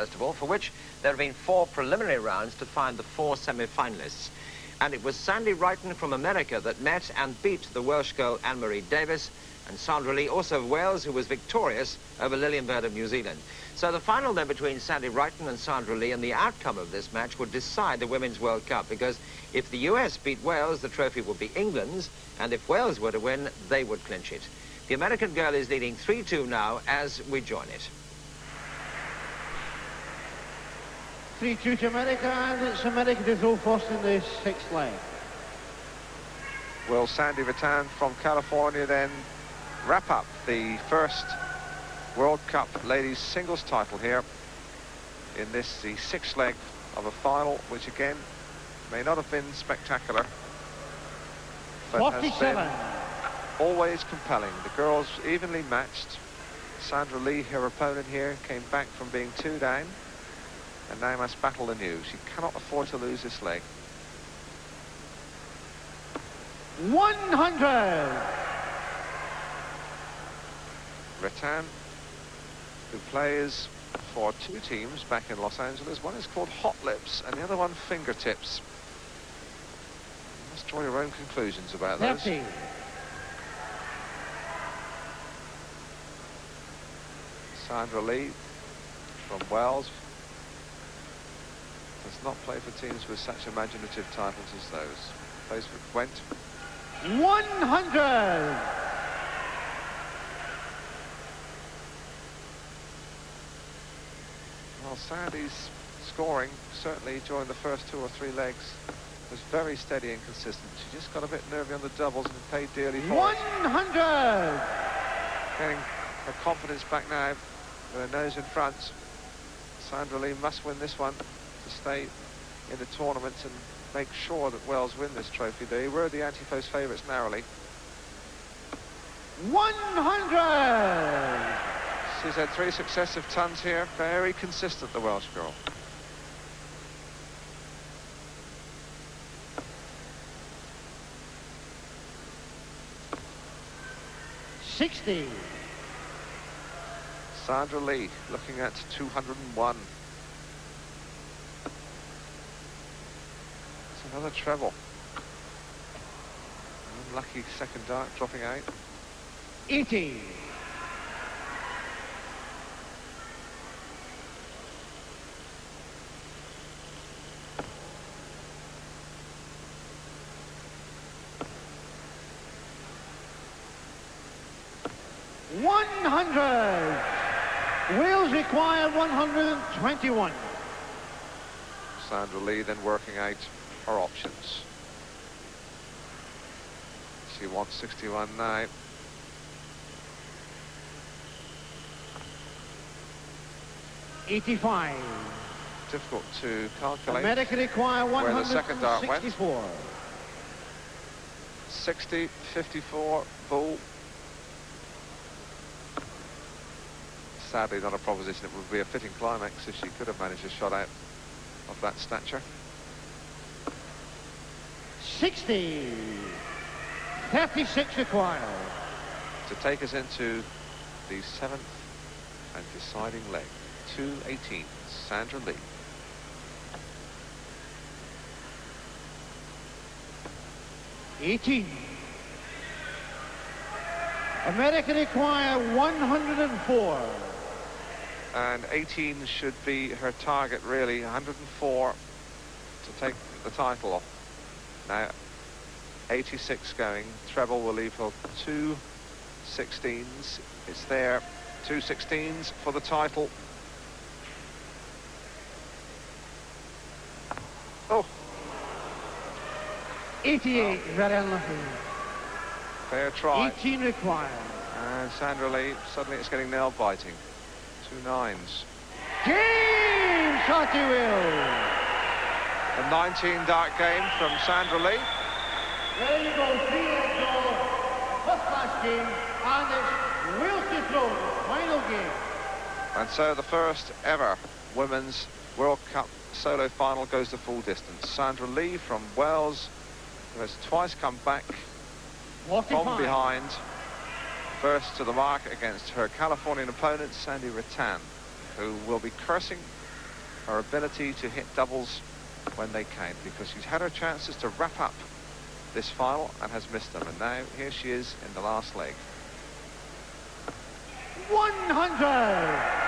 First of all, for which there have been 4 preliminary rounds to find the 4 semi-finalists. And it was Sandy Reitan from America that met and beat the Welsh girl Anne-Marie Davis, and Sandra Lee, also of Wales, who was victorious over Lillian Bird of New Zealand. So the final then between Sandy Reitan and Sandra Lee, and the outcome of this match would decide the Women's World Cup, because if the US beat Wales, the trophy would be England's, and if Wales were to win, they would clinch it. The American girl is leading 3-2 now as we join it. 3-2 to America, and it's America to throw first in the 6th leg. Will Sandy Reitan from California then wrap up the first World Cup ladies singles title here in this, the 6th leg of a final, which again may not have been spectacular, but 47. has been always compelling. The girls evenly matched. Sandra Lee, her opponent here, came back from being 2 down and now must battle anew. She cannot afford to lose this leg. 100. Reitan, who plays for 2 teams back in Los Angeles. One is called Hot Lips and the other one Fingertips. You must draw your own conclusions about 30. those. Sandra Lee from Wales does not play for teams with such imaginative titles as those. Plays for Gwent. 100. Well, Sandy's scoring, certainly during the first 2 or 3 legs, was very steady and consistent. She just got a bit nervy on the doubles and paid dearly for 100. Getting her confidence back now with her nose in front. Sandra Lee must win this one to stay in the tournament and make sure that Wales win this trophy. They were the anti-post favourites narrowly. 100. She's had 3 successive tons here. Very consistent, the Welsh girl. $60. Sandra Lee looking at 201. It's another treble. Unlucky second dart dropping out. 80. Wales require 121. Sandra Lee then working out her options. She wants 61 now. $85. Difficult to calculate. America require where the second dart went. 164. 60, 54, bull. Sadly not a proposition. It would be a fitting climax if she could have managed a shot out of that stature. 60. 36 required. To take us into the 7th and deciding leg. 2:18, Sandra Lee. $18. America require 104. And 18 should be her target, really. 104 to take the title off. Now, 86 going. Treble will leave her 2 16s. It's there. 2 16s for the title. Oh. 88, very unlucky. Fair try. 18 required. And Sandra Lee, suddenly it's getting nail biting. 2 9s. Game shot he will. A 19 dart game from Sandra Lee. There you go, 3-leg goal. First class game, and it's Wales to throw, final game. And so the first ever Women's World Cup solo final goes the full distance. Sandra Lee from Wales, who has twice come back 45. from behind, first to the mark against her Californian opponent, Sandy Reitan, who will be cursing her ability to hit doubles when they count, because she's had her chances to wrap up this final and has missed them. And now here she is in the last leg. 100.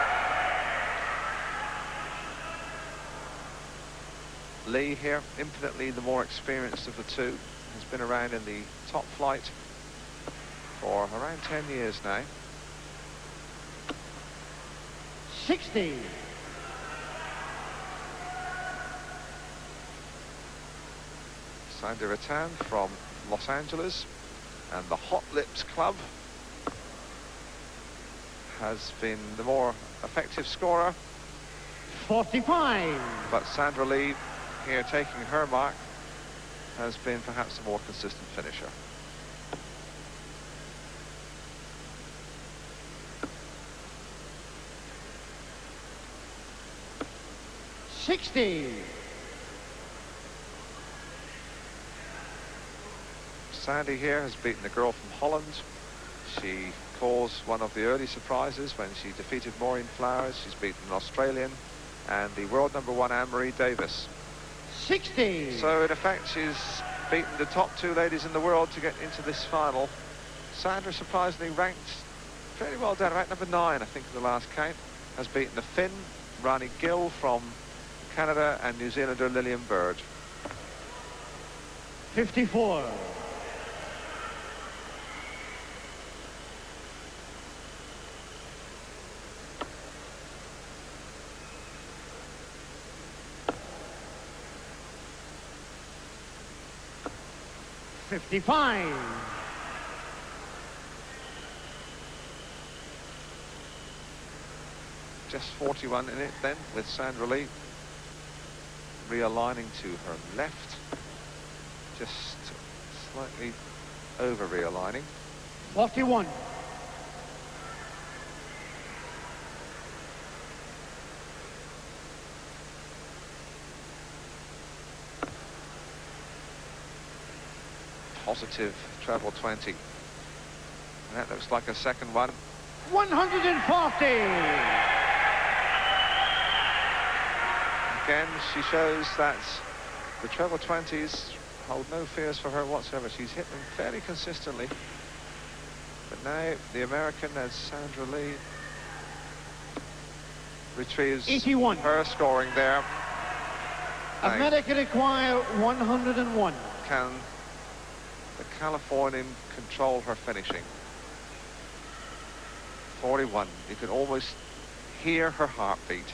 Lee here, infinitely the more experienced of the two, has been around in the top flight for around 10 years now. 60. Sandra Reitan from Los Angeles, and the Hot Lips Club has been the more effective scorer. 45. But Sandra Lee, here taking her mark, has been perhaps the more consistent finisher. Sandy here has beaten the girl from Holland. She caused one of the early surprises when she defeated Maureen Flowers. She's beaten an Australian and the world #1 Anne-Marie Davis. 60. So in effect she's beaten the top two ladies in the world to get into this final. Sandra surprisingly ranked fairly well down, about #9 I think in the last count. Has beaten the Finn, Rani Gill from Canada, and New Zealander Lillian Bird. 54. Just 41 in it then, with Sandra Lee realigning to her left, just slightly over realigning. 41. Positive treble 20. And that looks like a second one. 140. Again, she shows that the treble 20s hold no fears for her whatsoever. She's hit them fairly consistently. But now the American, as Sandra Lee retrieves 81. her scoring there. America require 101. Can the Californian control her finishing? 41. You can almost hear her heartbeat.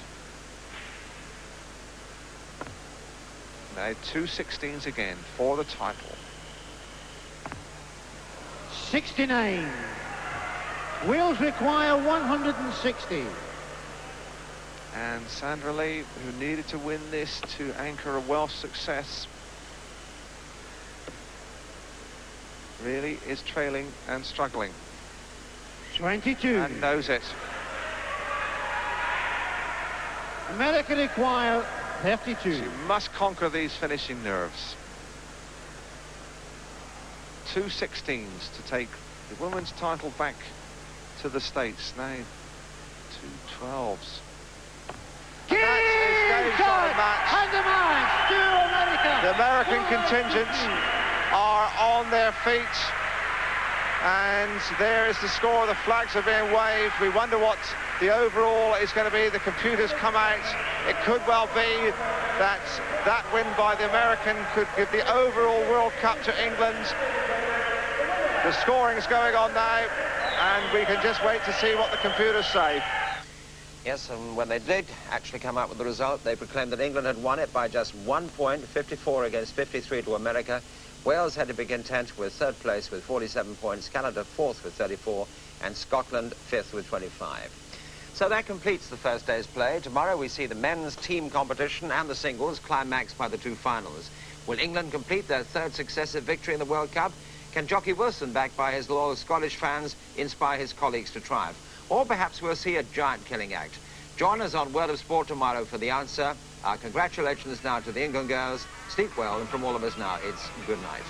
Now 2 16s again for the title. 69. Wales require 160. And Sandra Lee, who needed to win this to anchor a Welsh success, really is trailing and struggling. 22. And knows it. America require 32. She must conquer these finishing nerves. 2 16s to take the women's title back to the States. Now 2 12s. And the match to America. The American contingent are on their feet. And there is the score. The flags are being waved. We wonder what the overall is going to be. The computers come out. It could well be that that win by the American could give the overall World Cup to England. The scoring is going on now, and we can just wait to see what the computers say. Yes, and when they did actually come out with the result, they proclaimed that England had won it by just 1 point, 54 against 53 to America. Wales had to be content with third place with 47 points, Canada fourth with 34, and Scotland fifth with 25. So that completes the first day's play. Tomorrow we see the men's team competition and the singles climaxed by the two finals. Will England complete their third successive victory in the World Cup? Can Jockey Wilson, backed by his loyal Scottish fans, inspire his colleagues to triumph? Or perhaps we'll see a giant killing act. Join us on World of Sport tomorrow for the answer. Our congratulations now to the England girls. Sleep well, and from all of us now, it's good night.